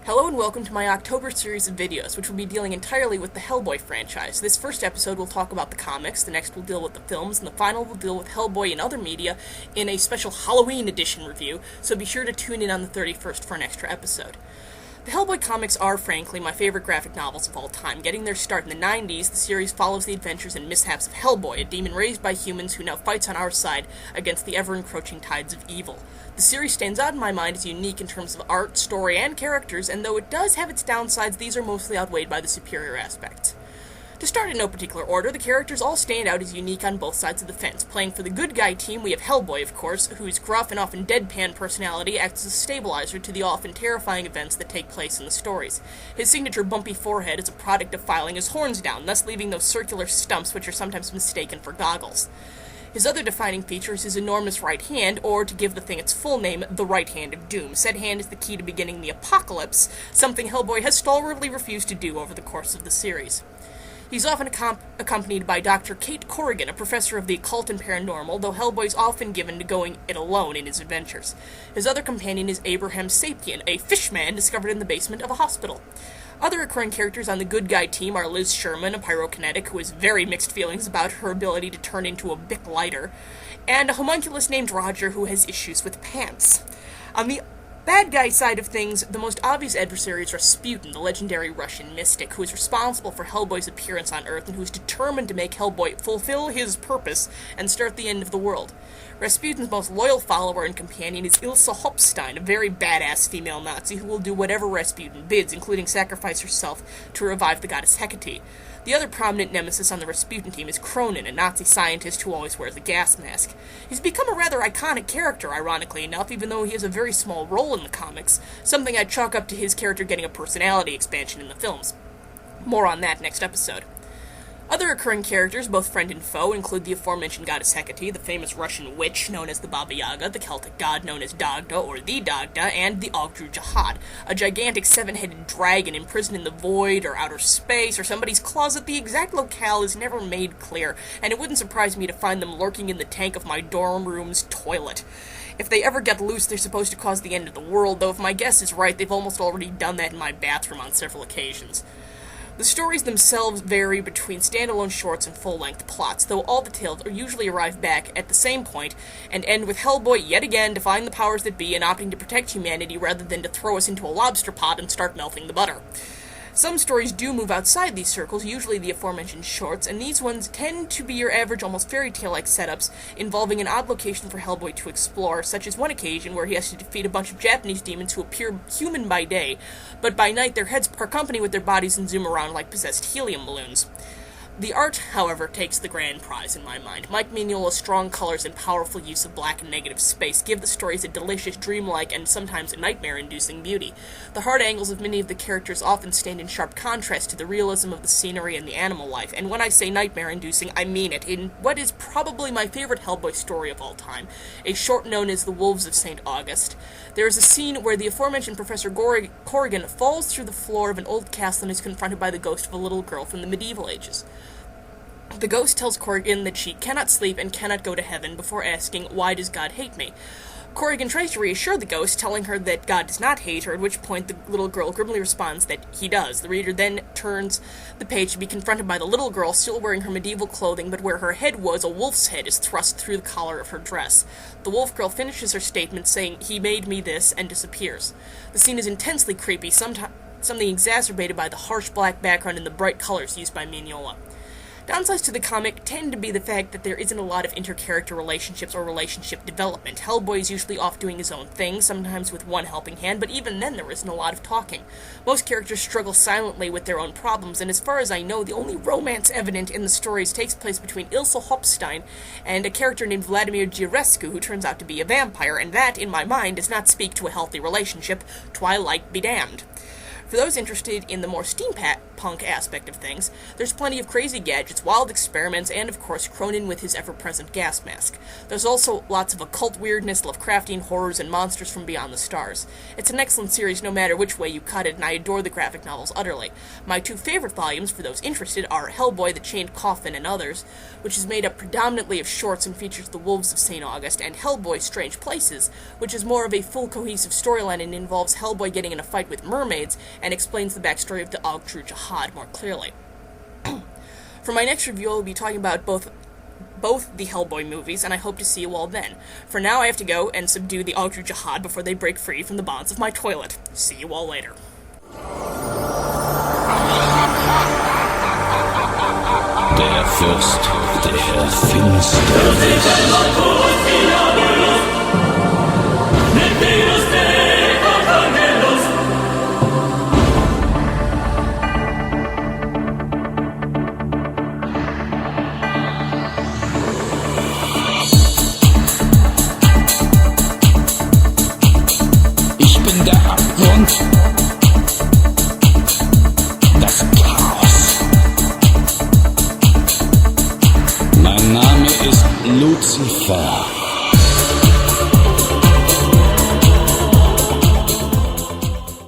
Hello and welcome to my October series of videos, which will be dealing entirely with the Hellboy franchise. This first episode will talk about the comics, the next will deal with the films, and the final will deal with Hellboy and other media in a special Halloween edition review, so be sure to tune in on the 31st for an extra episode. The Hellboy comics are, frankly, my favorite graphic novels of all time. Getting their start in the 90s, the series follows the adventures and mishaps of Hellboy, a demon raised by humans who now fights on our side against the ever-encroaching tides of evil. The series stands out in my mind as unique in terms of art, story, and characters, and though it does have its downsides, these are mostly outweighed by the superior aspects. To start in no particular order, the characters all stand out as unique on both sides of the fence. Playing for the good guy team, we have Hellboy, of course, whose gruff and often deadpan personality acts as a stabilizer to the often terrifying events that take place in the stories. His signature bumpy forehead is a product of filing his horns down, thus leaving those circular stumps which are sometimes mistaken for goggles. His other defining feature is his enormous right hand, or, to give the thing its full name, the right hand of doom. Said hand is the key to beginning the apocalypse, something Hellboy has stalwartly refused to do over the course of the series. He's often accompanied by Dr. Kate Corrigan, a professor of the occult and paranormal, though Hellboy's often given to going it alone in his adventures. His other companion is Abraham Sapien, a fishman discovered in the basement of a hospital. Other recurring characters on the good guy team are Liz Sherman, a pyrokinetic who has very mixed feelings about her ability to turn into a Bic lighter, and a homunculus named Roger who has issues with pants. On the bad guy side of things, the most obvious adversary is Rasputin, the legendary Russian mystic, who is responsible for Hellboy's appearance on Earth and who is determined to make Hellboy fulfill his purpose and start the end of the world. Rasputin's most loyal follower and companion is Ilsa Hopstein, a very badass female Nazi who will do whatever Rasputin bids, including sacrifice herself to revive the goddess Hecate. The other prominent nemesis on the Rasputin team is Cronin, a Nazi scientist who always wears a gas mask. He's become a rather iconic character, ironically enough, even though he has a very small role in the comics, something I'd chalk up to his character getting a personality expansion in the films. More on that next episode. Other recurring characters, both friend and foe, include the aforementioned goddess Hecate, the famous Russian witch known as the Baba Yaga, the Celtic god known as Dagda or the Dagda, and the Ogdru Jahad, a gigantic seven-headed dragon imprisoned in the void or outer space or somebody's closet. The exact locale is never made clear, and it wouldn't surprise me to find them lurking in the tank of my dorm room's toilet. If they ever get loose, they're supposed to cause the end of the world, though if my guess is right, they've almost already done that in my bathroom on several occasions. The stories themselves vary between standalone shorts and full-length plots, though all the tales usually arrive back at the same point and end with Hellboy yet again defying the powers that be and opting to protect humanity rather than to throw us into a lobster pot and start melting the butter. Some stories do move outside these circles, usually the aforementioned shorts, and these ones tend to be your average, almost fairy tale-like setups, involving an odd location for Hellboy to explore, such as one occasion where he has to defeat a bunch of Japanese demons who appear human by day, but by night their heads part company with their bodies and zoom around like possessed helium balloons. The art, however, takes the grand prize in my mind. Mike Mignola's strong colors and powerful use of black and negative space give the stories a delicious, dreamlike, and sometimes nightmare-inducing beauty. The hard angles of many of the characters often stand in sharp contrast to the realism of the scenery and the animal life, and when I say nightmare-inducing, I mean it, in what is probably my favorite Hellboy story of all time, a short known as The Wolves of St. August. There is a scene where the aforementioned Professor Corrigan falls through the floor of an old castle and is confronted by the ghost of a little girl from the medieval ages. The ghost tells Corrigan that she cannot sleep and cannot go to heaven before asking, "Why does God hate me?" Corrigan tries to reassure the ghost, telling her that God does not hate her, at which point the little girl grimly responds that he does. The reader then turns the page to be confronted by the little girl, still wearing her medieval clothing, but where her head was, a wolf's head is thrust through the collar of her dress. The wolf girl finishes her statement saying, "He made me this," and disappears. The scene is intensely creepy, something exacerbated by the harsh black background and the bright colors used by Mignola. Downsides to the comic tend to be the fact that there isn't a lot of inter-character relationships or relationship development. Hellboy is usually off doing his own thing, sometimes with one helping hand, but even then there isn't a lot of talking. Most characters struggle silently with their own problems, and as far as I know, the only romance evident in the stories takes place between Ilsa Hopstein and a character named Vladimir Girescu, who turns out to be a vampire, and that, in my mind, does not speak to a healthy relationship. Twilight be damned. For those interested in the more steampunk aspect of things, there's plenty of crazy gadgets, wild experiments, and of course Cronin with his ever-present gas mask. There's also lots of occult weirdness, Lovecraftian horrors, and monsters from beyond the stars. It's an excellent series no matter which way you cut it, and I adore the graphic novels utterly. My two favorite volumes, for those interested, are Hellboy, The Chained Coffin, and Others, which is made up predominantly of shorts and features the Wolves of St. August, and Hellboy, Strange Places, which is more of a full cohesive storyline and involves Hellboy getting in a fight with mermaids, and explains the backstory of the Al-True Jihad more clearly. For my next review, I will be talking about both the Hellboy movies, and I hope to see you all then. For now, I have to go and subdue the Al-True Jihad before they break free from the bonds of my toilet. See you all later. Der Fürst der Finsternis. Ich bin der Abgrund. Das Chaos. Mein Name ist Lucifer.